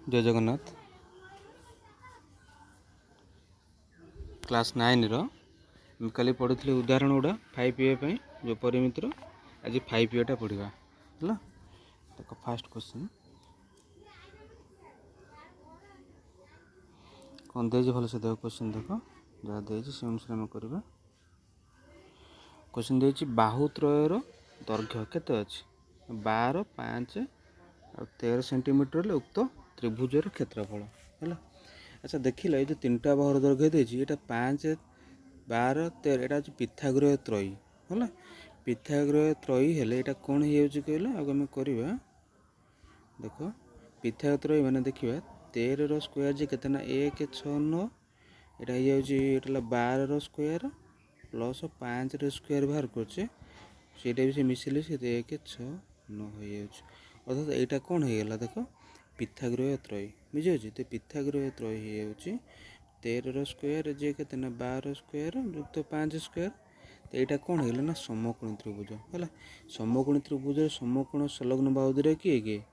जय जगन्नाथ। क्लास 9 रो कल पढ़ुली उदाहरण गुड़ा 5A जो परिमितर आज 5A पढ़ा है। देख फास्ट क्वेश्चन कौन दे भल से देख क्वेश्चन देख जहाँ दे से अनुसार आम करवा। क्वेश्चन दे बाहुत्रयर दैर्घ्य केते अच्छी 12, 5 और 13 सेंटीमीटर उक्त त्रिभुजर क्षेत्रफल है। अच्छा देखिल ये जो 3टा बाहुर दैर्घ्य देती है 5, 12, 13 यहाँ हूँ पिथागोरीय त्रयी है। पिथागोरीय त्रयी हेले यहाँ कौन हो कहल आगे करवा। देख पिथागोरीय त्रयी मैंने देखा 13 स्क्वायर जे केतना 1, 6, 9 यहाँ हो 12 स्क्वायर प्लस 5 स्क्वायर बाहर करछे सीटा भी से मिसिले से 1, 6, 9 हो अर्थात यहाँ कौन होगा देख पिथागोरीय त्रयी बुझे। तो पिथागोरीय त्रयी हो 13 स्क्वायर जे के 12 स्क्वायर युक्त 5 स्क्वायर। तो यहाँ कौन होगा ना समकोणी त्रिभुज है। समकोणी त्रिभुज समकोण संलग्न बाहु द्वारा किए किए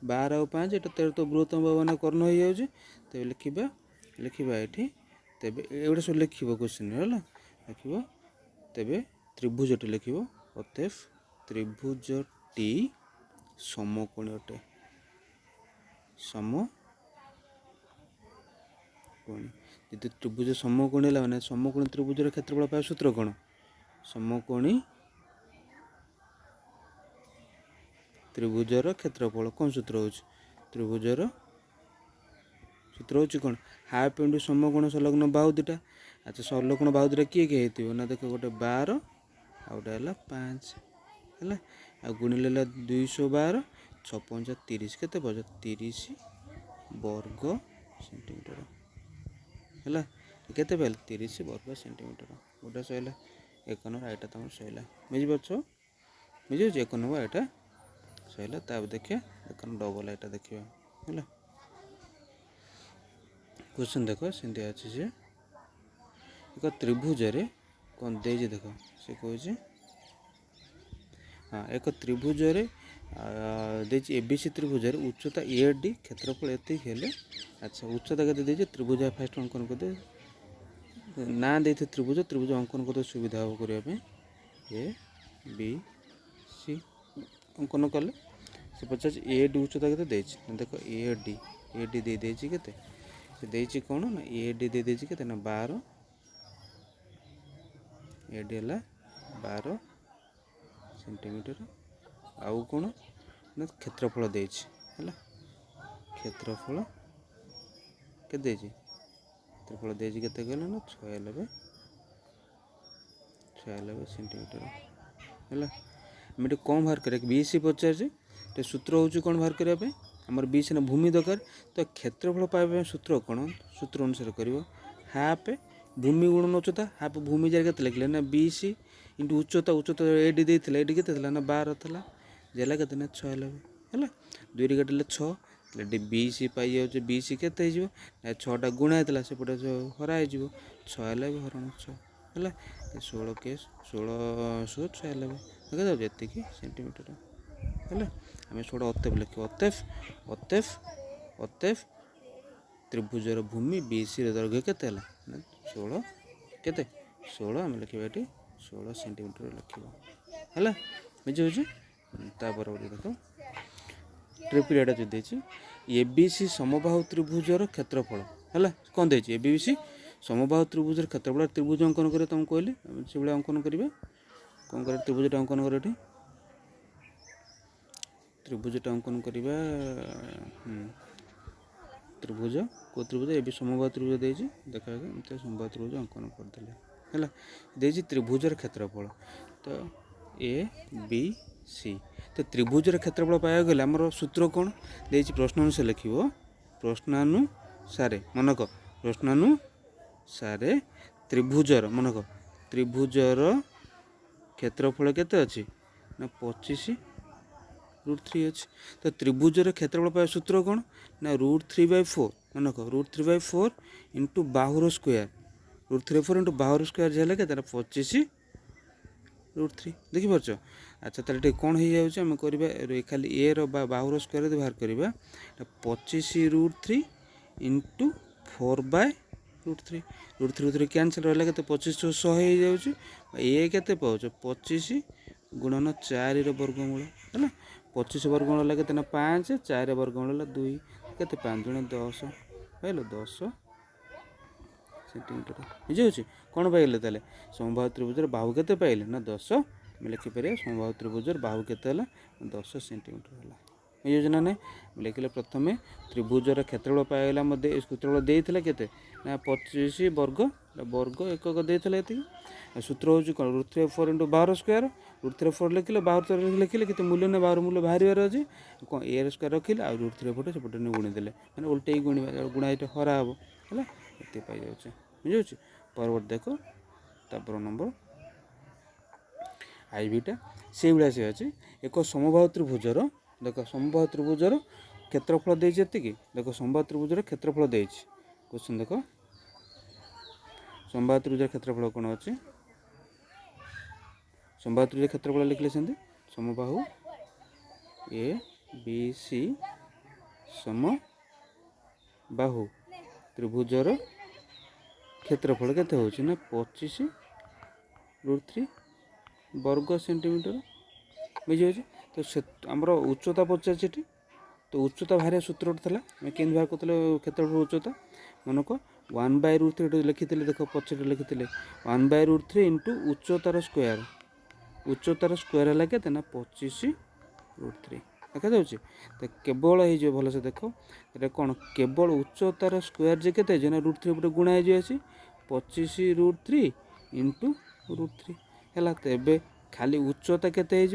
12 और 5 यहाँ 13 तो बृहत्तम बाहु मान कर्ण हो जाए। तो लिखा लिखा ये तेज एगुड़ा सब लिख क्वेश्चन है लिख तेज त्रिभुजटी लिख अतएव त्रिभुजटी समकोणी अटे समकोणी। यदि त्रिभुज समकोणी है मैंने समकोणी त्रिभुजर क्षेत्रफल पाए सूत्र कौन समकोणी त्रिभुजर क्षेत्रफल कौन सूत्र हो त्रिभुजर सूत्र हो कौन हाफ इंटू समकोण संलग्न बाहु दुटा। अच्छा संलग्न बाहु दुटा किए किए होती ना देख गोटे 12 आ गोटे है 5 है आ गुणिले 212 6 5 30 केते पड़ 30 वर्ग सेंटीमीटर है केते पाइल 30 वर्ग सेंटीमीटर गोटे सैला 1 नंबर आईटा तुम सैला बुझीपार बुझे 1 नंबर आईटा सैला ताप देखिए 1 डबल आईटा देखिए है। क्वेश्चन देख सेमती अच्छी से एक त्रिभुज कौन दे देख से कहे हाँ एक त्रिभुज एबीसी त्रिभुज उच्चता AD क्षेत्रफल एतिक हेले। अच्छा उच्चता के त्रिभुज फास्ट अंकन करदे ना दे त्रिभुज त्रिभुज अंकन करते सुविधा हम करने ABC अंकन कले से पचास AD उच्चता के देख AD दे देते से कौन ना AD दे देके 12 AD है 12 सेंटीमीटर आउ कौन ना क्षेत्रफल देछि है क्षेत्रफल के क्षेत्रफल देछि केते कहले ना 96 सेंटीमीटर है। आम कौन बाहर करें BC पचार सूत्र हूँ कौन बाहर करने आमर BC ना भूमि दरकार। तो क्षेत्रफल पाइबा सूत्र कौन सूत्र अनुसार कर हाफ भूमि गुणन उच्चता हाफ भूमि जगह के लिखले ना BC इंटू उच्चता उच्चता AD देते AD के ना 12 था जेला के 96 है 2 कटिले 6 BC पाई जाऊँ BC के 6टा गुणा होता से हराई 6 भी हरण 6 है 16 के 1696 देखा जाए सेंटीमीटर है। आम 16 अतएव लिख अतएव अतएव त्रिभुजर भूमि BC दैर्घ्य के 16 के 16 आम लिखा ये 16 सेंटीमीटर लिखा है बुझे बुझे तापर देख ट्रिपिलियाटा जो देती ABC समबाहु त्रिभुजर क्षेत्रफल है कौन देती ABC समबाहु त्रिभुजर क्षेत्रफल त्रिभुज अंकन कर तुमको कहली से भाई अंकन करेंगे कौन कर त्रिभुजटा अंकन कर त्रिभुजटा अंकन करवा त्रिभुज को त्रिभुज ए समबाहु त्रिभुज देती देखा एमती समबाहु त्रिभुज अंकन करदे है देती त्रिभुजर क्षेत्रफल तो ABC। तो त्रिभुजर क्षेत्रफल पाया गले आमर सूत्र कौन देती प्रश्न अनुसार लिख प्रश्नानुसार मनक प्रश्नानुसार त्रिभुजर मनक त्रिभुजर क्षेत्रफल केते अच्छी ना 25√3 अच्छी। तो त्रिभुजर क्षेत्रफल पाया सूत्र कौन ना √3/4 मनक √3/4 इंटू बाहुर स्क्वायर √3/4 इंटू बाहुर स्क्वायर जैसे के 25√3 देखिपार। अच्छा ताले ठीक कौन हो जाऊँ आम कर खाली ए बाहुर स्क्वायर बाहर करवा 25√3 इंटू 4/√3 √3 कैनसल रहा के 25 100 हो जाऊँ ए के पाँच 25 गुणन 4 वर्गमूल है 25 वर्गमूल है के 5 4 वर्गमूल 2 के 5 गुण 10 पाइल 10 सेंटीमीटर हो जाऊँ कौन पाइले ताले समबाहु त्रिभुजर बाहु के पाइले ना 10 लिखिपर समबाहु त्रिभुजर बाहु के 10 सेंटीमीटर है ये ना लिखिले प्रथम त्रिभुजर क्षेत्रफल पाइला क्षेत्रफल देते के ना 25 वर्ग वर्ग एकक देते ये सूत्र हूँ कौन √3/4 इंटू बाहर स्क्वायर √3/4 लिखिले बाहर लिखिले कि मूल्य ना बाहर मूल्य बाहर कौन ए स्क्वायर रखिले आ √3/4 सेपटे गुणीदेले मैंने उल्टे गुणा गुणा ये हरा हे है ये पाई जाऊे बुझे परवर्त देख तापर नंबर आईटा से भाया से अच्छे एक समबाहु त्रिभुजर देख समबाहु त्रिभुजर क्षेत्रफल देती देख समबाहु त्रिभुजर क्षेत्रफल देती क्वेश्चन देख समबाहु त्रिभुजर क्षेत्रफल कौन अच्छे समबाहु त्रिभुज क्षेत्रफल लिखले से समबाहु ए बी सी समबाहु त्रिभुजर क्षेत्रफल के 25√3 वर्ग सेंटीमीटर बुझे तो आमर उच्चता पचार तो उच्चता बाहर सूत्र था कि बाहर करते क्षेत्रफल उच्चता मनक 1/√3 लिखी देख पचर लिखी 1/√3 इंटू उच्चतार स्क्वायर है के 25√3 देखा जाऊँगी तो केवल हो भल से देख ये कौन केवल उच्चतार स्क्वायर जे के √3 गोटे गुणा हो 25√3 इंटू √3 है तेरे खाली उच्चता केते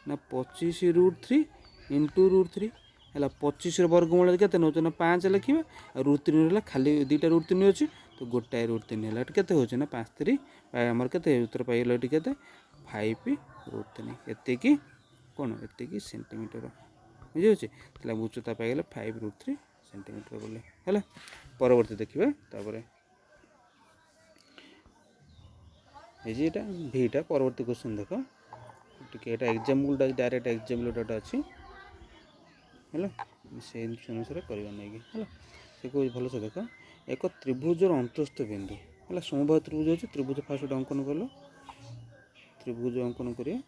ना 25√3 इंटू √3 है 25 वर्गमूल के 5 लिखा और √3 है खाली 2टा √3 अच्छी तो गोटाए √3 है के ना 5 आमर के उत्तर पाइल ये के 5√3 एति कौन एति सेंटीमीटर बुझे उच्चता पाइगले 5√3 सेंटीमीटर बोले है परवर्ती देखिए तापर ये भीटा परवर्ती क्वेश्चन देख टे एग्जाम्पल डायरेक्ट एग्जाम्पल अच्छी है से अनुसार करवा नहीं है से कह भल से देख एक त्रिभुजर अंतस्थ बिंदु है समबाहु त्रिभुज अच्छे त्रिभुज फास्ट अंकन कल त्रिभुज अंकन करिए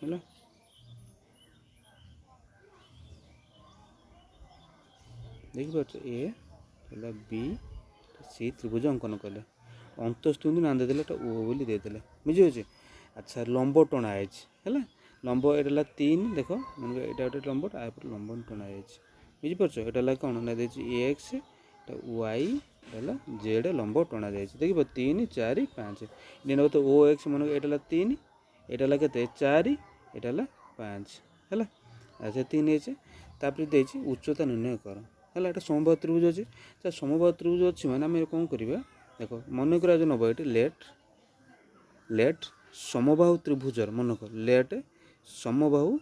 है देखिए ए है बी सी त्रिभुज अंकन कले अंतस्थ बिंदु ना देदेले ओ बोली देदेले बुझे अच्छा लंब टणा है लंब ये 3 देख मन ये गोटे लंब तापर लंब टणा है बुझीपार ये कौन ना एक्स वाई है जेड लंब टणा जाए देख 3 4 5 ये तो ओ एक्स मन ये 3 यहाँ के 4 यहाँ 5 है अच्छा 3 है तापर उच्चता निर्णय कर है समबाहु त्रिभुज अच्छे अच्छा समबाहु त्रिभुज अच्छी मैंने आम कौन करवा देख मन कर नब ये लेट समबाहु त्रिभुजर मन कर लेट समबाहु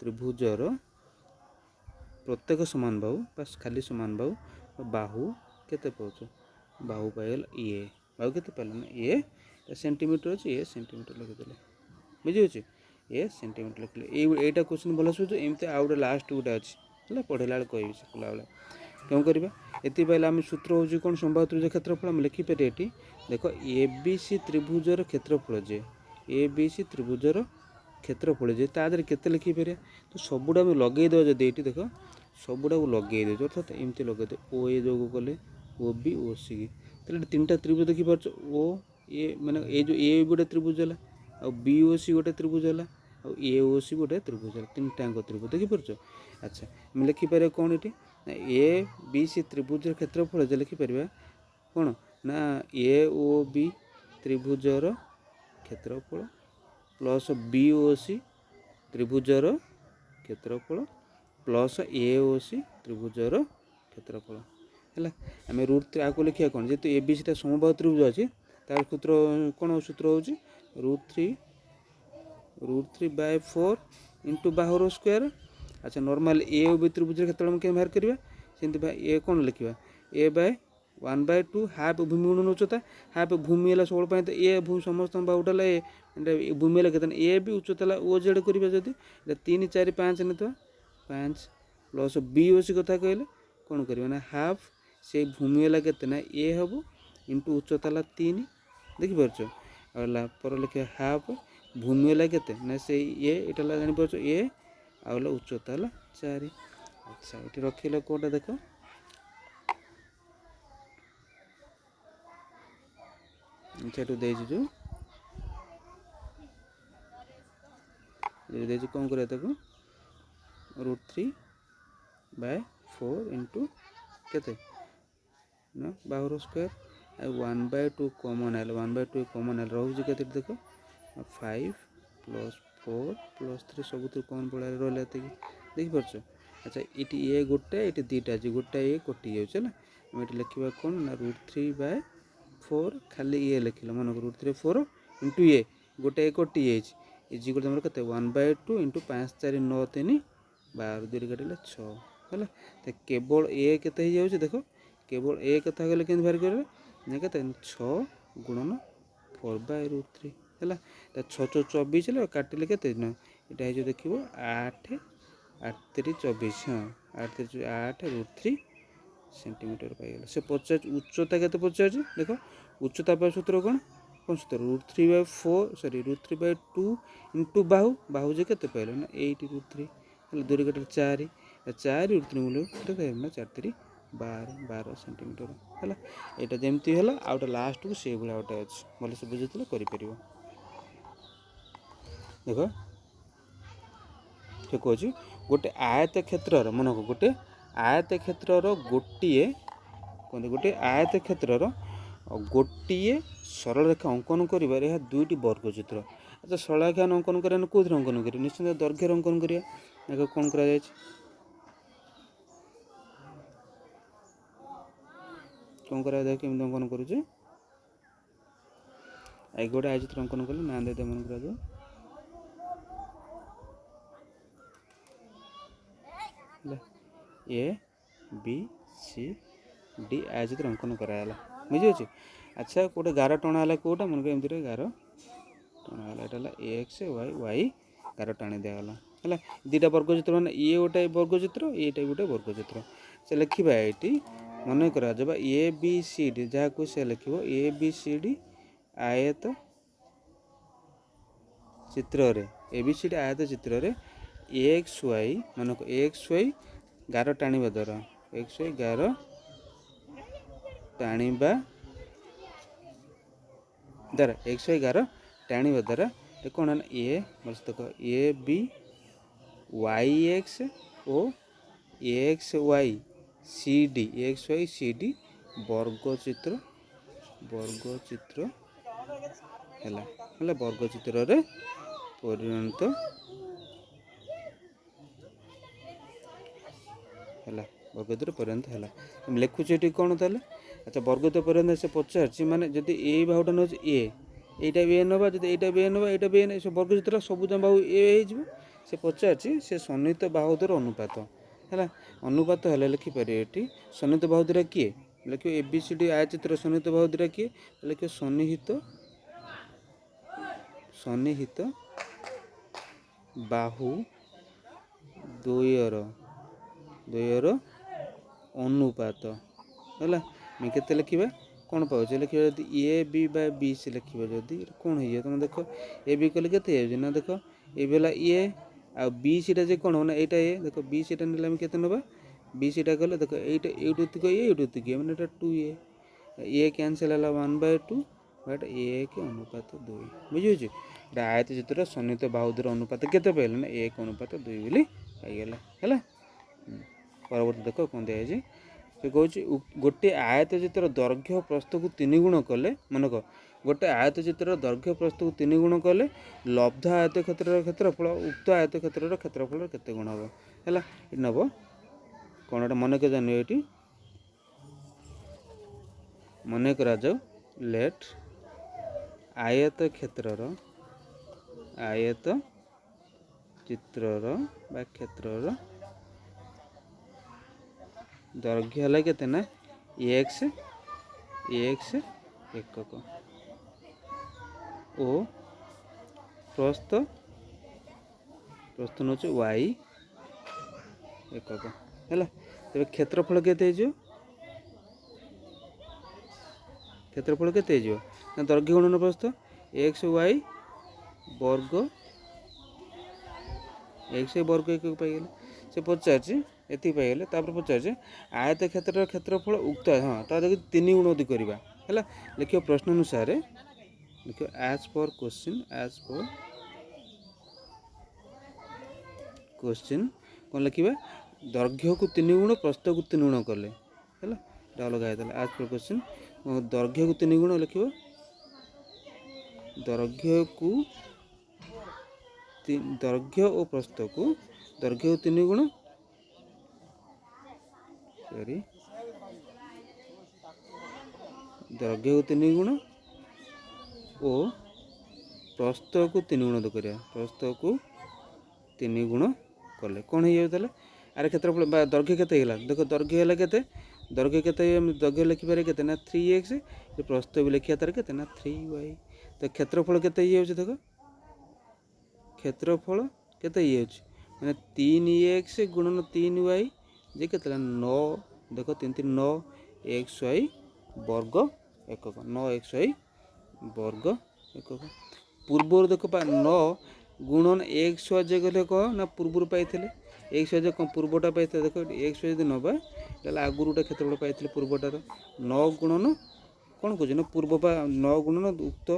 त्रिभुजर प्रत्येक समान बाहु बस खाली समान बाहु केते पाउछ बाहु पाइल ये बाहु केते पाइल ना ये सेंटीमीटर अच्छे ये सेंटीमीटर लिखिदेले बुझे ये सेंटीमीटर लिखले एटा क्वेश्चन भल सोच एमती आउ गोटे लास्ट गोटे अच्छी है पढ़ेला कह कला बेले क्यों करवा ये पाइले आम सूत्र हूँ कौन समबाहु त्रिभुज क्षेत्रफल आम लिखिपर ये देख ए बी सी त्रिभुजर क्षेत्रफल जे ए बी सी त्रिभुजर क्षेत्रफल जे तादेह केते लिखिपर तो सबुटा आम लगेदेव जब ये देख सबुटा लगेदे अर्थात एमती लगेदे ओ ए जो कले ओ बी ओ सी तो 3टा त्रिभुज देखिपार ओ ए मैंने ये जो ए गोटे त्रिभुज है आ बी ओ सी गोटे त्रिभुज है आ ए ओ सी गोटे त्रिभुज है 3टा त्रिभुज देखिपार अच्छा आम लिखिपर कौन ये ए बी सी त्रिभुजर क्षेत्रफल जे लिखिपर कौन ना ए ओ बी त्रिभुजर क्षेत्रफल प्लस बी ओ सी त्रिभुजर क्षेत्रफल प्लस ए ओ सी त्रिभुजर क्षेत्रफल है आम √3 आपको लिखा कौन जेहतु ए बी सी समबाहु त्रिभुज अच्छे तार सूत्र कौन सूत्र हूँ √3/4 इंटू बाहुर स्क्वायर अच्छा नॉर्मल ए बी त्रिभुज क्षेत्रफल में क्या बाहर करवा सेमती ए कौन लिखा ए बाय 1/2 हाफ भूमि गुणन उच्चता हाफ भूमि है 16 तो ए भूमि समस्त बाहुटा ए भूमि है केतना ए भी उच्चता ओ जेड करिबा जदी 3 4 5 ने तो 5 प्लस बी ओसी कथा कहले कौन करबा ना हाफ से भूमि है केतना ए हबो इंटू उच्चता 3 देखि परछो आला पर लिखे हाफ भूमि है केते ना से ए एटा जानि परछो ए आला उच्चता 4 अच्छा ये रखिले कोटा देखो सेठू देजी जो कौन कर √3/4 इंटू केते ना बाहुर स्क्वायर 1/2 कॉमन है 1/2 कॉमन है रोज के देखो 5 + 4 + 3 सब कौन पड़ा रहा देख पार्छ अच्छा ये गोटे ये दुटा आज गोटा ये कटि जाऊँ है लिखा कौन ना √3/4 खाली ये लिखल मन को √3/4 इंटू ये गोटे ये कटि जाइए गोटे तुम के 1/2 इंटू 5 4 9 3 12 2 काटिले 6 है तो केवल ए के देख केवल ए कथा गले के बाहर करेंगे कहते 6 गुणन 4/√3 है 6 6 24 काटिले के यहाँ देख 8 8 3 24 हाँ 8 √3 सेंटीमीटर पाइगला से 50 उच्चता के पचार देख उच्चता पर सूत्र कौन कौन सूत्र √3/4 सॉरी √3/2 इंटू बाहु बाहु जे के पाइल ना 8 √3 दूरी कटे 4 4 √3 मूल्य ना 4 3 12 सेंटीमीटर है यहाँ जमती है आउट लास्ट को से भाया गोटे अच्छे भले से बुझे कर देख से कह गोटे आयत क्षेत्र मन को गोटे आयत क्षेत्र गोटे कहते गोटे आयत क्षेत्र गोटे सरल रेखा अंकन कर दुईट वर्गचित्र अच्छा सरल रेखा अंकन करें कौन अंकन करें निश्चित दैर्घ्य अंकन करा कौन कर कौन करा केमी अंकन करुचे आई गोटे आय चित्र अंकन कले ना दे मन करा ए बी सी डी आय चित्र अंकन कराला बुझे अच्छा गोटे गार टणा है कौटा मन को एमती गार टणा है एक्स वाई वाई गार टाणी दिगला है दुटा वर्गचित्र मैंने ये गोटे वर्गचित्र ये गोटे वर्गचित्र से लिखा ये मन करा ए बी सी डी जहाँ को से लिख ए बी सी डी आयत चित्र ए बी सी डी आयत चित्र एक्स वाई मन को एक्स वाई गार टाणीबा द्वारा एक्स वाई गार टाणीबा द्वारा एक्स वाई गार टाणीबा द्वारा कौन है ए बस देख A B Y X O X Y C D X Y C D वर्गचित्र है वर्गचित्र परिणत है वर्गचित्र परिणत है लिखुचे कौन ताले अच्छा वर्गचित्र परिणत से पचार माने जदि ए बाहुटा नौ ए এইটা বি এন হবা যদি এইটা বি এন হবা এইটা বি এন সব বর্গচিত্র সবুজ বাহু এ হয়ে সে পচারছি সে সন্নিহিত বাহুদের অনুপাত है अनुपात है लिखिपर ये सन्निहित बाहु द्वारा किए लिख ए बी सी डी आयचित्र सन्निहित बाहु द्वारा किए लिख सन्निहित बाहु द्वयर अनुपात है केते लिखा कौन पाँच लिखा A B by B C लिखा जदि कौन हो तुम देख ए बी कले के ना देख ए बेला ए आ बी सीटा जे कौन ना यहाँ ए देख बी सीटा ना के ना बी सीटा कले देख यूटिक ए यूटिक ए मैंने 2 कैनसल है 1/2 बट ए के अनुपात 2 बुझे आयत चित्र सन्निहित बाहुदर अनुपात केते पाइल ना 1 अनुपात 2 बोली पाइगला है परवर्ती देख कौन दिखाई से कौन गोटे आयत चित्र दैर्घ्य प्रस्थ को 3 गुण कले मनक गोटे आयत चित्र दैर्घ्य प्रस्थ को 3 गुण कले लब्ध आयत क्षेत्रफल उक्त आयत क्षेत्रफल केते गुण हम है नब कौन मन के जान ये मन करा जाऊ लेट आयत क्षेत्रर आयत चित्रर क्षेत्रर दैर्घ्य है के एक्स एक्स एकक ओ प्रस्थ प्रस्थ नौ वाई एकक है। तेरे क्षेत्रफल केते क्षेत्रफल केते दैर्घ्य गुणन प्रस्थ एक्स वाई वर्ग एक्स वर्ग एक पाइगले से पचार एति पाइगले पचार आयत क्षेत्र क्षेत्रफल उक्त हाँ तार देखिए 3 गुण अधिक करवा है। लिख प्रश्न अनुसार लिख एज पर क्वेश्चन कौन लिखा दैर्घ्य को 3 गुण प्रस्थ को 3 गुण कले है अलग है। एज पर क्वेश्चन दैर्घ्य को 3 गुण लिख दैर्घ्य और प्रस्थ को दैर्घ्य 3 गुण सॉरी दैर्घ्य को 3 गुण और प्रस्थ को 3 गुण करिया प्रस्थ को 3 गुण कले कौन हो जाता आरे क्षेत्रफल दैर्घ्य केते होला देखो दैर्घ्य होला केते दैर्घ्य केते दैर्घ्य लिखिपारे केते ना 3x प्रस्थ भी लिखिया तार केते ना 3y तो क्षेत्रफल केते हो देखो क्षेत्रफल केते माने 3x गुणन 3y जे केते 9 देखो 3 3 9 xy वर्ग एकक 9xy वर्ग एकक पूर्व देखो 9 गुणन xy जे गले कह ना पूर्व पाइथिले xy जे पूर्वटा पाइथिले देखो xy यदि नबा ताले आगुरुटा क्षेत्रफल पाइथिले पूर्वटार 9 गुणन कौन कहछ ना पूर्व 9 गुणन उक्त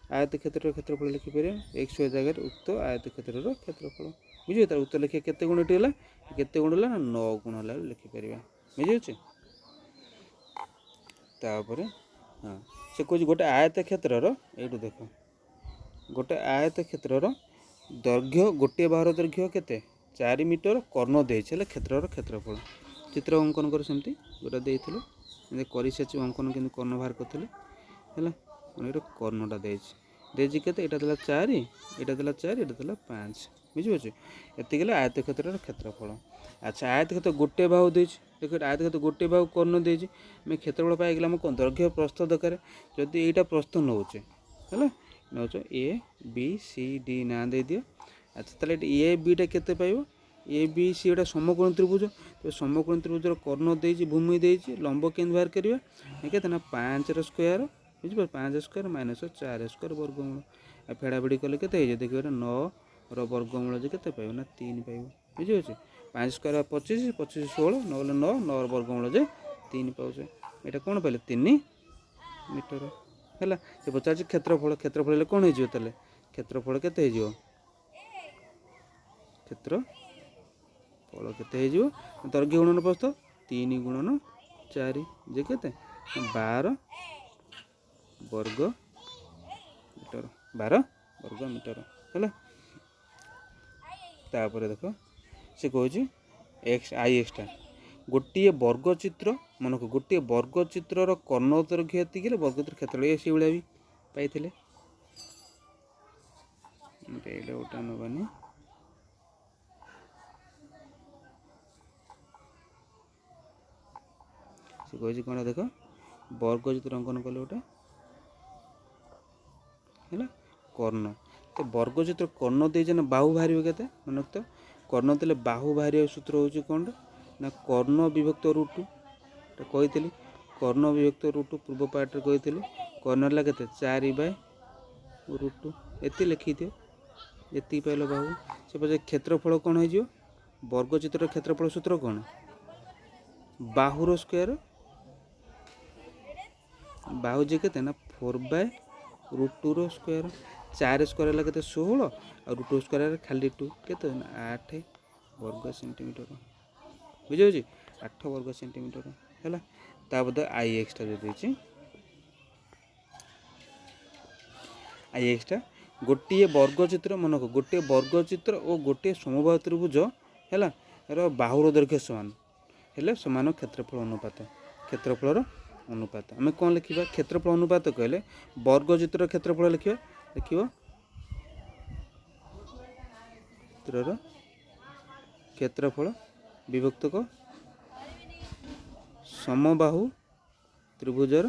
आयत क्षेत्र क्षेत्रफल लिखिपारे एक्स वाई जगह उक्त आयत क्षेत्र क्षेत्रफल बुझे तार उत्तर लिखिए केते गुण एटी होला केते गुण होला ना 9 गुण होला लिखिपारे बुझे तापर हाँ से कह गोटे आयत क्षेत्र ये देख गोटे आयत क्षेत्र दैर्घ्य गोटे बाहर दैर्घ्य केते 4 मीटर कर्ण देछे क्षेत्र क्षेत्रफल चित्र अंकन कर सेमती गोटा देइथिले करि से अंकन के कर्ण बाहर करथिले हैला माने कर्णटा देछि केते एटा देला 4 एटा देला 4 एटा देला 5 बुझि होछ एति गेले आयत क्षेत्र क्षेत्रफल। अच्छा आयत क्षेत्र गोटे बाहु देछि देखो आयत क्षेत्र गोटे बाहु कर्ण देछि मैं क्षेत्रफल पाइ गेला हम कोन दैर्घ्य प्रस्थ दरकार जदि एटा प्रस्थ नउचे हैला नउचे ए बी सी डी ना दे दियो। अच्छा ताले ए बी टा केते पाइबो ए बी सी एटा समकोण त्रिभुज तो समकोण त्रिभुजर कर्ण देछि भूमि देछि लंब केन बाहर करिवा केते ना 5 रो स्क्वायर बुझे 5 स्क्वायर माइनस 4 स्क्वायर वर्गमूल फेड़ा फेड़ी कले केते देखिए 9 रो वर्गमूल जे केते पाइबो ना 3 पाइबो बुझे होछ 5 स्क्वायर 25 25 16 9 9 9 रो वर्गमूल जे 3 पाउछे एटा कोन पाइले 3 मीटर हैला से पचार क्षेत्रफल क्षेत्रफल कोन हे जियो तले क्षेत्रफल केते हे जियो क्षेत्रफल केते हे जियो दैर्घ्य गुणन प्रस्थ 3 गुणन 4 जे केते 12 वर्ग मीटर 12 वर्ग मीटर है। तापर देख से कह एक्स आई एक्सटा गोटे वर्गचित्र मन को गोटे वर्गचित्र कर्ण दैर्घ्य ये वर्गचित्र क्षेत्र ये से भाया भी पाई गोटा नबानी से कह कौन देख वर्गचित्र अंकन कले गोटे है कर्ण तो वर्गचित्र कर्ण देजे ना बाहु बाहर के मन तो कर्ण देले बाहु बाहर सूत्र हूँ कौन ना कर्ण विभक्त √2 कही कर्ण विभक्त √2 पूर्व पार्ट कही कर्ण है के 4/√2 ये लिखी दियो ये पाइल बाहु से पचे क्षेत्रफल कौन हो वर्गचित्र क्षेत्रफल सूत्र कौन बाहुर स्क्वायर बाहु जे के ना 4/√2 रो स्क्वायर 4 स्क्वायर है के 16 और √2 स्क्वायर खाली 2 के 8 वर्ग सेंटीमीटर बुझे 8 वर्ग सेंटीमीटर है। ताबद आई एक्सटा जो देछि आई एक्सटा गोटे वर्गचित्र मन को गोटे वर्गचित्र और गोटे समबाहु त्रिभुज है यार बाहुर दैर्घ्य समान हेले समान क्षेत्रफल अनुपात क्षेत्रफल अनुपात आम कौन लिखा क्षेत्रफल अनुपात कहले वर्गचित्र क्षेत्रफल लिखा लिख चित्रर क्षेत्रफल विभक्तक समबाहु त्रिभुजर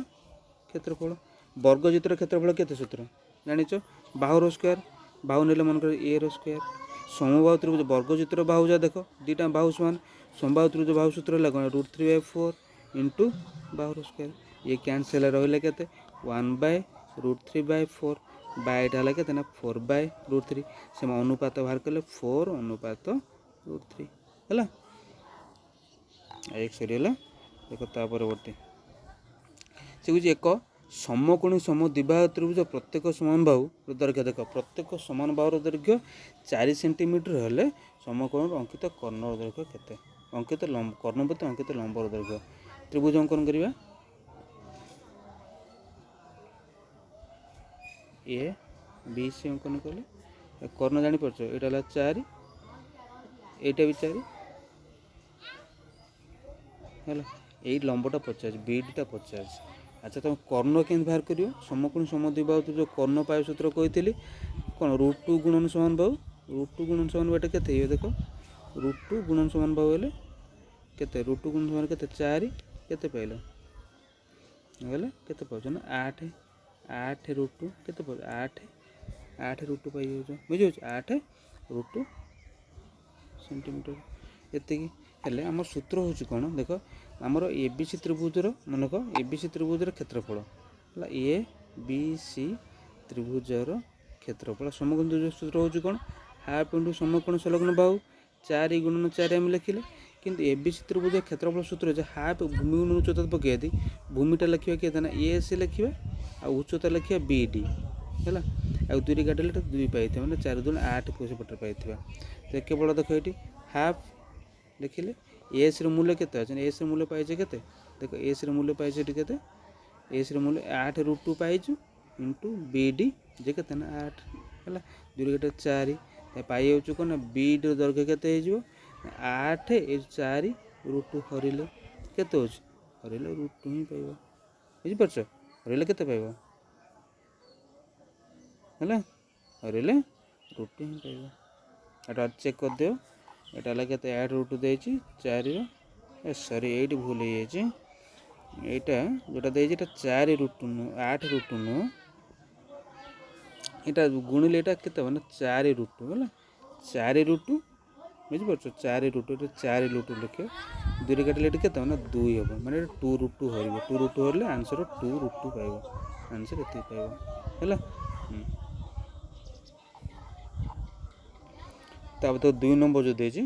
क्षेत्रफल वर्गचित्र क्षेत्रफल केते सूत्र जानिच बाहुर स्क्वायर बाहु नेले मन कर ए रो स्क्वायर समबाहु त्रिभुज वर्गचित्र बाहु जा देख दुईटा बाहु समान समबाहु त्रिभुज बाहु सूत्र है कौन √3/4 इंटू बाहुर स्क्वायर ये कैनसल रही के 1/√3/4 बायटा है के 4/√3 से अनुपात बाहर कले 4:√3 है एक सरीगला देख परवर्ती से हूँ एक समकोणी समद्विबाहु त्रिभुज प्रत्येक समान बाहु दैर्घ्य देख प्रत्येक समान बाहुर दैर्घ्य 4 सेंटीमीटर हेले समकोण अंकित कर्णर दैर्घ्य केते अंकित कर्ण प्रति अंकित लंबर दैर्घ्य त्रिभुज अंकन करवा ए बी सी अंकन कले कर्ण जापर यहाँ 4 एटा भी 4 है यही लंबटा 50 बीडटा 50 अच्छा तुम कर्ण के बाहर कर समकोणी समद्विबाहु जो कर्ण पाय सूत्र कही कौन √2 गुणन समान बाहु √2 गुणन समान बाटे के देख √2 गुणन समान बाहु हेले केते √2 गुणन समान केते 4 केते पाइल हेले केते पाउछ ना 8 √2 केते पाउछ 8 √2 पाइ जाउछ बुझियो 8 √2 सेंटीमीटर एतिकी हेले आम सूत्र हूँ कौन देख आमर ए बी सी त्रिभुजर मनक ए बी सी त्रिभुजर क्षेत्रफल है ए बी सी त्रिभुजर क्षेत्रफल समकोण सूत्र हूँ कौन हाफ इंटू समकोण संलग्न बाहु 4 गुणन 4 आम लिखिले किंतु ए बी सी त्रिभुज क्षेत्रफल सूत्र जो हाफ भूमि गुणन उच्चता पकई दी भूमिटा लिखा किए ना ए सी लिखा आ उच्चता लिखा बी डी है आ दुई काटिले 2 पाई मैंने 4 2 8 पैसे पटे पाई केवल देख ये हाफ लिखिले एस मूल्य केते अच्छे एस मूल्य पाइजे केते देख एस मूल्य पाइजे केते एस मूल्य 8 √2 पाइजु इंटू बी डी जे केते ना 8 है 2 × 4 पाई जाऊँ कौन बी डी दैर्घ्य केते 8 4 √2 हरिले केते हो हरिले √2 ही पाइबो बुझिपारछ हरिले केते पाइबो है हरिले √2 ही पाइबो एटा चेक कर दियो एटा लगे 8 √2 देछि 4 सॉरी 8 भूल हो जाए एटा जोटा देछि एटा 4 √2 8 √2 नु एटा गुणिले एटा केते माने 4 √2 है 4 √2 बुझि परछ 4 √2 एटा 4 √2 लिखे दुई काटिले एटा केते माने 2 हो माने 2 √2 हरिबो 2 √2 हरले आंसर 2 √2 पाइबो आंसर एते पाइबो हैला तब तो 2 नंबर जो देछि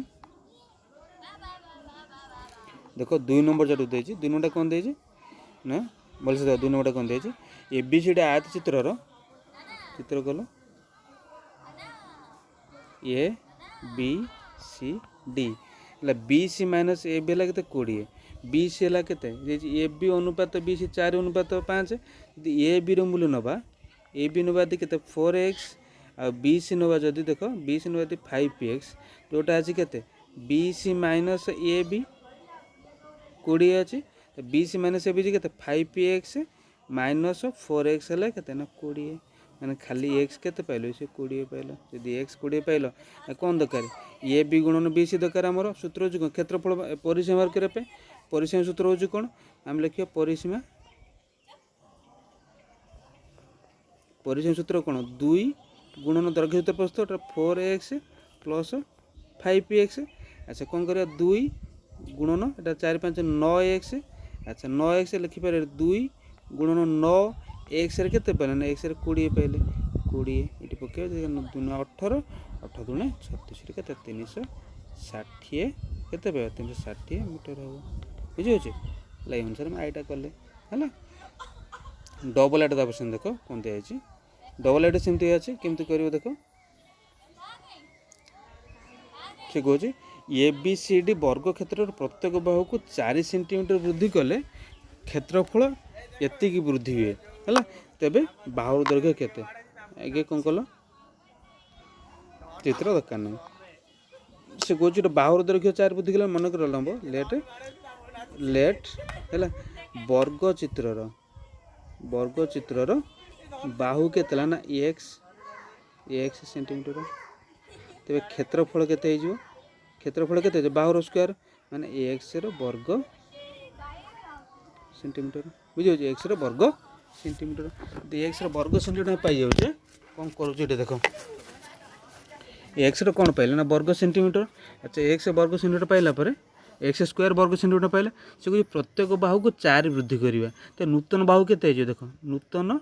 देखो 2 नंबर जो देछि 2 नंबर कौन देछि ना बोल से 2 नंबर कौन देछि ए बी सी डी आयत चित्र कलो ए बी सी डी है B C minus A B है के 20 बी सी है के ए बी अनुपात बी सी 4 अनुपात 5 ए बी मूल्य नवा ए बी नवा के 4x आ बी सी नवा जदि देख बी सी नवा 5x जोटा अच्छी के B C minus A B 20 अच्छी B C minus A B के 5x माइनस 4x है के 20 मैंने खाली x के पाइल से 20 पाइल जदि x 20 पाइल कौन दरकार ए बी गुणन बी सी दरकार आमर सूत्र हूँ क्षेत्रफल परिसीमा बाहर करने परिसीमा सूत्र हूँ कौन आम लिखा परिसीमा सूत्र कौन 2 गुणन दैर्घ्य प्रस्थ 4x प्लस 5x अच्छा कौन कर 2 गुणन एटा 4 5 9x अच्छा 9x लिखिपारे 2 गुणन 9x रे केते पाइले x रे 20 पाइले 20 ये पके 18 8 दुणे 36 रे केते 360 केते पाइबा 360 मीटर हो बुझी होचे लाई अनुसार हम आईटा करले हला डबल एटा दा क्वेश्चन देखो कोन दे आछि डबल एटा सेमती अछि केमती करिवो देखो ठीक होची ए बी सी डी वर्ग क्षेत्र प्रत्येक बाहु को 4 सेंटीमीटर वृद्धि कले क्षेत्रफल एति की वृद्धि हुए है तेबे बाहुर दैर्घ्य केते आगे कौन कल चित्र दरकार नहीं से कौच बाहुर दैर्घ्य 4 वृद्धि कले मन कर लंब लेट है वर्ग चित्रर बाहु केते ना एक्स सेंटीमीटर तेरे क्षेत्रफल केते हो क्षेत्रफल केते बाहुर स्क्वायर माने एक्स रो वर्ग सेंटीमीटर बुझे एक्स वर्ग सेंटीमीटर एक्स वर्ग सेंटीमीटर पाई जाऊे कौन करुचे देख एक्स कौन पाइले ना वर्ग सेंटीमीटर। अच्छा एक्स वर्ग सेंटीमीटर पाइला पर एक्स स्क्वायर वर्ग सेंटीमीटर पाइले से कह प्रत्येक बाहू को 4 वृद्धि करवा तो नूतन बाहू के देख नूतन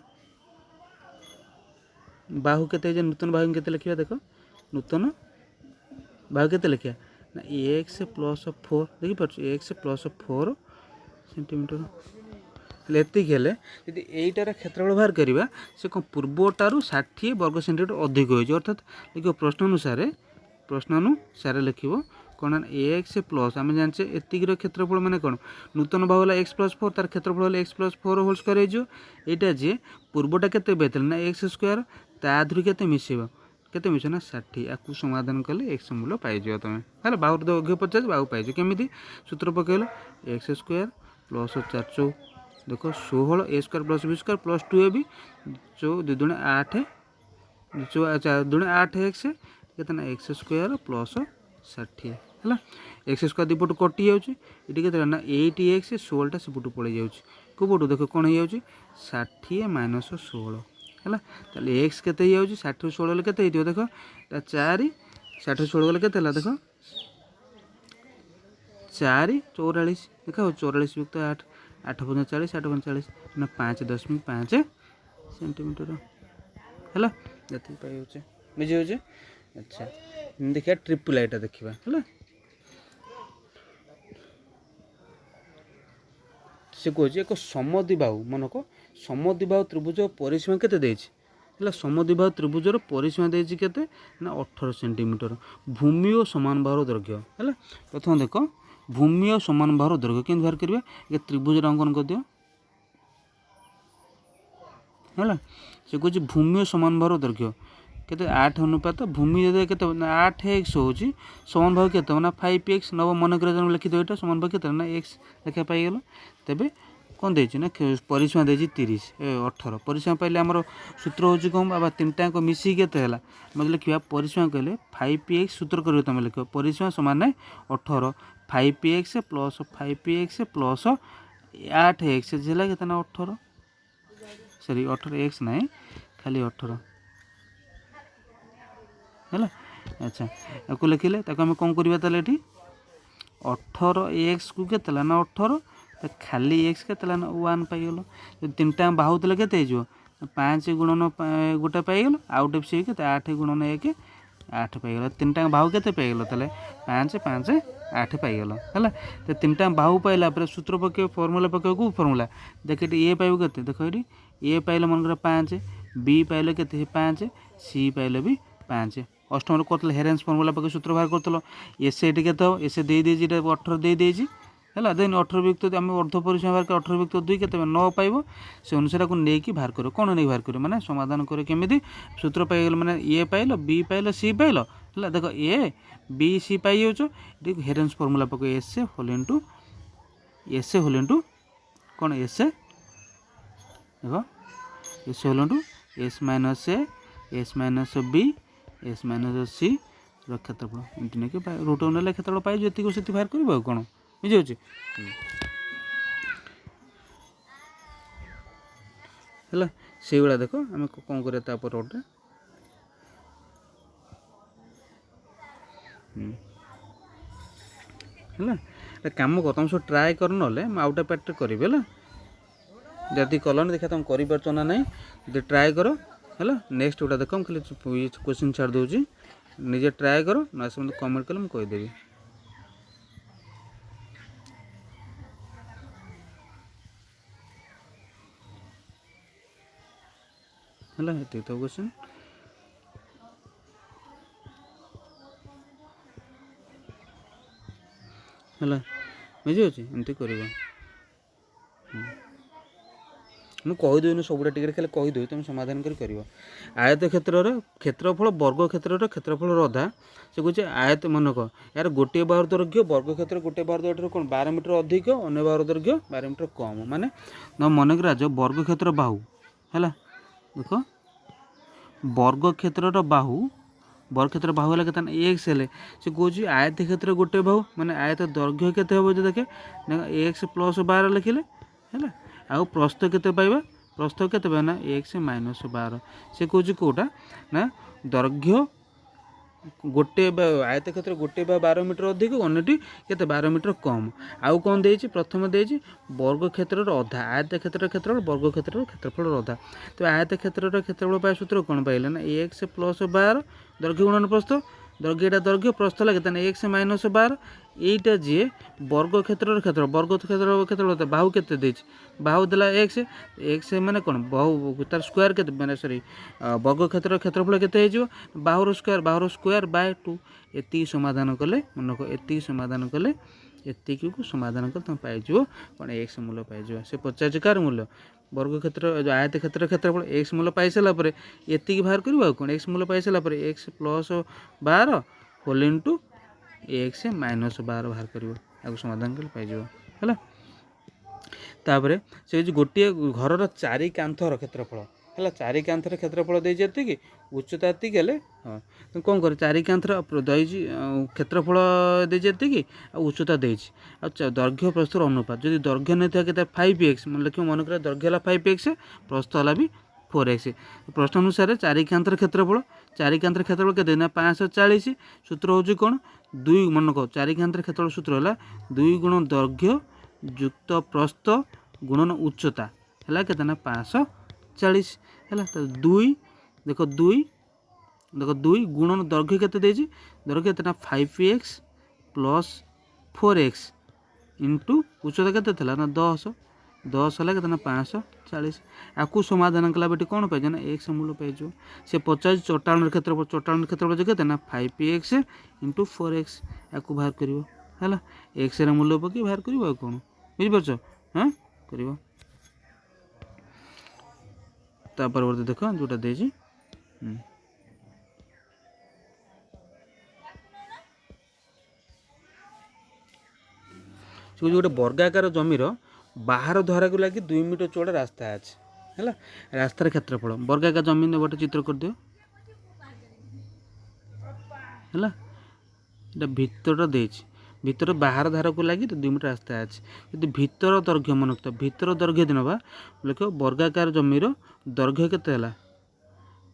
बाहू के नूतन बाहू के लिखा देख नूतन बाहू के लिखा ना एक्स प्लस 4 देखिपार एक्स प्लस 4 सेंटीमीटर एतिक हेले यदि यहीटार क्षेत्रफल बाहर करवा से कौन पूर्वटार 60 वर्ग सेंटीमीटर अधिक हो अर्थात लिख प्रश्न अनुसार लिख कौन एक्स प्लस आम जाने एतिकर क्षेत्रफल माने कौन नूतन बाहु है एक्स प्लस 4 तार क्षेत्रफल एक्स प्लस 4 होल स्क्वायर होटा जी पूर्वटा के ना एक्स स्क्वायर ताधुरी के मिसेब के मिस ना 60 या समाधान कले एक्स मूल्य पाइज तुम है बाहु दୈर्घ्य 50 बाहु पाइज केमी सूत्र पकड़ एक्स स्क्वायर प्लस 4 देख 16 A square plus B square plus 2 A B 2 दूणे 8 2 8 एक्स के एक्स स्क्वायर प्लस 60 है एक्स स्क्वायर दीपटू कटि जाऊँगी ये ना 8 एक्स 16टा सेपटू पड़े जाऊँगी कौपटू देख कौन हो 60 माइनस 16 है ताले एक्स के 60 16 के देख 4 60 16 गले के देख 4 44 देख 44 युक्त 8 8 × 40 8 × 40 ना 5.5 सेंटीमीटर है ये पाई बुझे। अच्छा देखिए ट्रिपल आईटा देखा है से कहे एक समद्विबाहु मनक समद्विबाहु त्रिभुज परिसीमा के समद्विबाहु त्रिभुजर परिसीमा देती के ना 18 सेंटीमीटर भूमि और समान बाहुर दैर्घ्य है प्रथम देख भूमि और समान बाहुर दैर्घ्य केमती बाहर करवा एक त्रिभुज अंकन कर दियो है से कहे भूमि और समान बाहुर दैर्घ्य के 8 अनुपात भूमि के 8 एक्स हो समान बाहु के ना 5 एक्स नव मन कर लिखिद यहाँ समान बाहु के ना एक्स लेखा पाईगल तेरे कौन देना ना परिसीमा दे 30 18 परिसीमा पाइले आमर सूत्र हूँ कौन बाबा 3टाक मिसिक के मतलब लिखा परिसीमा कहले 5 एक्स सूत्र कर तुम लिख परिसीमा सामान 18 5 x plus 5 x plus 8 x है के 18 सॉरी 18 एक्स ना खाली 18 है। अच्छा या लिखिले आम कौन करवा ये 18 एक्स को के ना 18 तो खाली एक्स के ना 1 पाइगल जो 3टा बाहु थे के 5 गुणन गोटे पाइगल आउ गोटे सी के 8 गुणन 1 8 पाइगल 3टा बाहु के पाइगल तेल 5 5 8 पाइगल है तो 3टा बाहु पाइला सूत्र पक फर्मूला पक को फर्मूला देख ए पाइब के देख ये ए पाइल मन 5 बी पाइल के 5 सी पाइल भी 5 अष्टम कर हेरेन्स फर्मूला पक सूत्र बाहर कर एस ये एस दे 18 दे है देन 18 युक्त आम अर्ध परिसीमा बाहर 18 युक्त 2 के 9 पाइब से अनुसार को लेकिन बाहर कर कौन नहीं बाहर कर माने समाधान कर केमी सूत्र पाइगल माने ए पाइल बी पाइल सी पाइल है देख ए बी सी पाई जाऊँ हेरेन्स फर्मूला पक एस होल इंटू कौन एस देख S whole into S minus B S minus C क्षेत्रफल एमती नहीं कि रूट ना क्षेत्रफल पाई जी बाहर कर कौन बुझे है से भाया देख आम कौन कर गोटे है कम कर तुम सब ट्राए कर ना आउटा पार्ट करी है जदि कलन देखा तुम कर ना नहीं जो ट्राए कर है नेक्स्ट गोटा देख खाली क्वेश्चन छाड़ दूसरी निजे ट्राए कर ना से मतलब कमेंट कले मुझे कहीदेवी है ये तो क्वेश्चन है बुझे एमती कर मुझे कहीदेवी सबुटा टिके खाली कहीदेवी तुम समाधान कर आयत क्षेत्रफल वर्ग क्षेत्रफल अधा से कहे आयत मनक यार गोटे बाहुर दैर्घ्य वर्ग क्षेत्र गोटे बाहुर दैर्घ्य कौन 12 मीटर अधिक अन्य बाहुर दैर्घ्य 12 मीटर कम माने मन कर वर्ग क्षेत्र बाहु है देख वर्ग क्षेत्र बाहु वर्ग क्षेत्र बाहु है के एक्स है से कहे आयत क्षेत्र गोटे बाहु माने आयत दैर्घ्य के देखे एक्स प्लस 12 लिखिले है आउ प्रस्थ केते पाइबा प्रस्थ केते पाइबा ना x माइनस 12 से कहूँ कौटा ना दैर्घ्य गोटे आयत क्षेत्र गोटे 12 मीटर अधिक अन्यटी केते 12 मीटर कम आउ कौन देछि प्रथम देछि वर्ग क्षेत्र अधा आयत क्षेत्र वर्ग क्षेत्र क्षेत्रफल अधा तो आयत क्षेत्र क्षेत्रफल पाए सूत्र कौन पाइले ना x प्लस 12 दैर्घ्य गुणन प्रस्थ दैर्घ्यटा दैर्घ्य प्रस्थ लगे ताने x माइनस 12 এইটা যে বর্গ ক্ষেত্রের ক্ষেত্র বর্গ ক্ষেত্র বাহু কেতে দেছি বাহু দেলা x x মানে কোন বাহু তার স্কয়ার কেতে মানে সরি বর্গ ক্ষেত্রের ক্ষেত্রফল কেতে হইଯିବ বাহুর স্কয়ার বাই 2 এতি সমাধান কলে মনে কো এতি সমাধান কলে এতিকি को সমাধান কলে তুমি পাইଯିବ কোন x মূল্য পাইଯିବ সে 50 कार মূল্য वर्ग क्षेत्र आयत क्षेत्र क्षेत्रफल x मूल्य पाई सारा पर एति बाहर करवा कौन x मूल्य पाई सारा पर x plus 12 whole into x minus 12 बाहर करिवो आगु समाधान कर पाई जिवो हला तापरे से जो गोटे घरर चारि कांथर क्षेत्रफल हला चारि कांथर क्षेत्रफल दे जेति कि उच्चता एति गेले हां तो कोन कर चारि कांथर दैछि क्षेत्रफल दे जेति कि उच्चता देछि आ दैर्घ्य प्रस्थ अनुपात जदि दैर्घ्य नै था के 5x मन लिखो मन कर दैर्घ्य हला 5x प्रस्थ हला भी 4x प्रश्न अनुसार चारि कांथर क्षेत्रफल के देना 540 सूत्र होची कोन 2 मन को चारि कांथर क्षेत्रफल सूत्र हला 2 गुण दैर्घ्य युक्त प्रस्थ गुणन उच्चता हला के देना 540 हला तो 2 देखो 2 गुणन दैर्घ्य केते देछि दैर्घ्य केतना 5x प्लस 4x इंटू उच्चता केते थला ना 10 हला केतना 540 आकु समाधान कला बेटी कोन पाइ ना x मूल्य पाइ जो से 50 54 क्षेत्रफल जो केतना 5x इंटू 4x आकु बाहर करिवो हला x रे मूल्य पकी बाहर करिवो कोन बुझि परछो हां करिवो ता परवर्ती देखो जोटा देछि से गोटे वर्गाकार जमीर बाहर द्वारा को लगी 2 मीटर चौड़ा रास्ता अच्छे है रास्तार क्षेत्रफल वर्गाकार जमीन गोटे चित्र कर दियो है भितर देछि भितर बाहर धार को लगी 2 मीटर रास्ता अच्छे यदि भितर दैर्घ्य मन रखता भितर दैर्घ्य दिन लिख वर्गाकार जमीर दैर्घ्य केते हला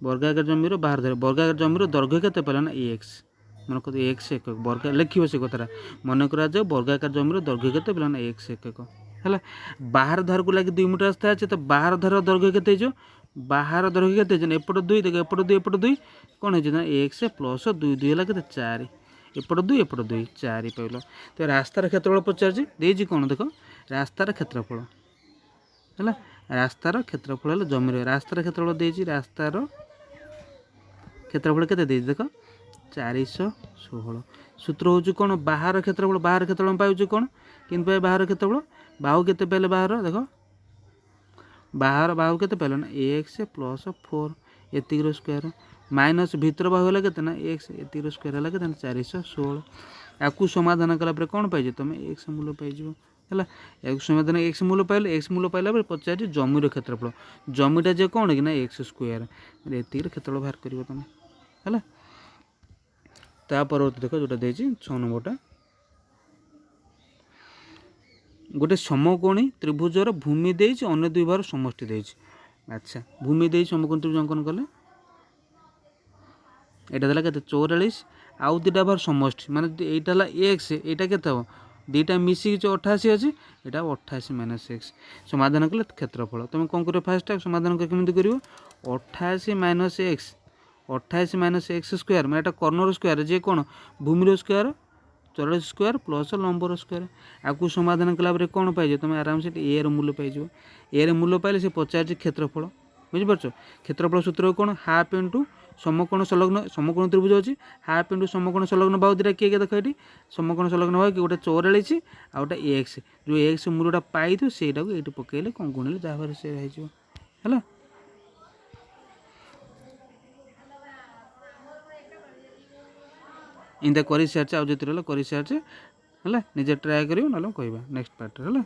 वर्गाकार जमीर बाहर धार वर्गाकार जमीर दैर्घ्य केते पला ना x मन को x एक वर्ग लिखिबो से कथरा मन करा जाय वर्गाकार जमीर दैर्घ्य केते पला ना x एक है बाहर धार को लगे 2 मीटर रास्ता अच्छे तो बाहर धार दैर्घ्य केते जो बाहर दैर्घ्य केते एपट 2 देख एपट 2 कौन है x प्लस 2 2 है के 4 एपट 2 4 पाइल तो रास्तार क्षेत्रफल पचार देजी कौन देख रास्तार क्षेत्रफल है रास्तार क्षेत्रफल है जमीर रास्तार क्षेत्रफल देजी रास्तार क्षेत्रफल केते देजी देख 416 सूत्र हूँ कौन बाहर क्षेत्रफल पाऊँ कौन कि बाहर क्षेत्रफल बाहु केते पहले बाहर देख बाहर बाहु केते पहले ना x प्लस 4 एतिक स्क्वायर माइनस भीतर बाहु है केते ना x एतिक स्क्वायर है केते 416 आकु समाधान कला पर कौन पाइजे तुम x मूल्य पाइजिवो है एक समाधान x मूल्य पाइले x मूल्य पाइला पचार जमीर क्षेत्रफल जमीटा जे कौन कि ना x स्क्वायर एतिक क्षेत्रफल बाहर करिवो तुम है ता परवर्ती देख जोटा देछि 6 नंबरटा गोटे समकोणी त्रिभुजर भूमि देछि अन्य दुई बार समष्टि देछि अच्छा भूमि देछि समकोणी त्रिभुज अंकन कले एटा देला केते 44 आउ दुटा बार समष्टि माने एटा ला x एटा केते हो दुटा मिसी 88 अछि एटा 88 माइनस x समाधान कले क्षेत्रफल तुम कोन करियो फास्ट समाधान केमिति करियो 88 minus x 28 minus x square मैं एटा कर्नर स्क्वायर जे कोन भूमिर स्क्वायर 44 स्क्वायर प्लस लंबर स्क्वायर आकु समाधान कला कौन पाइज तुम आराम से ए मूल्य पाइज ए मूल्य पाइले से पचार क्षेत्रफल बुझिपार क्षेत्रफल सूत्र कौन हाफ इंटू समकोण समकोण त्रिभुज अच्छी हाफ इंटू समकोण संलग्न बाहु दुटा किए देख ये समकोण संलग्न बाहु कि गोटे 44 आ गोटे एक्स जो एक्स मूल्यटा पाई से पकड़े कौन गुणिले जहाँ से है इंदा कर सारी आज जो कर सारी है निजे ट्राए कर ना कहवा नेक्स्ट पार्ट है।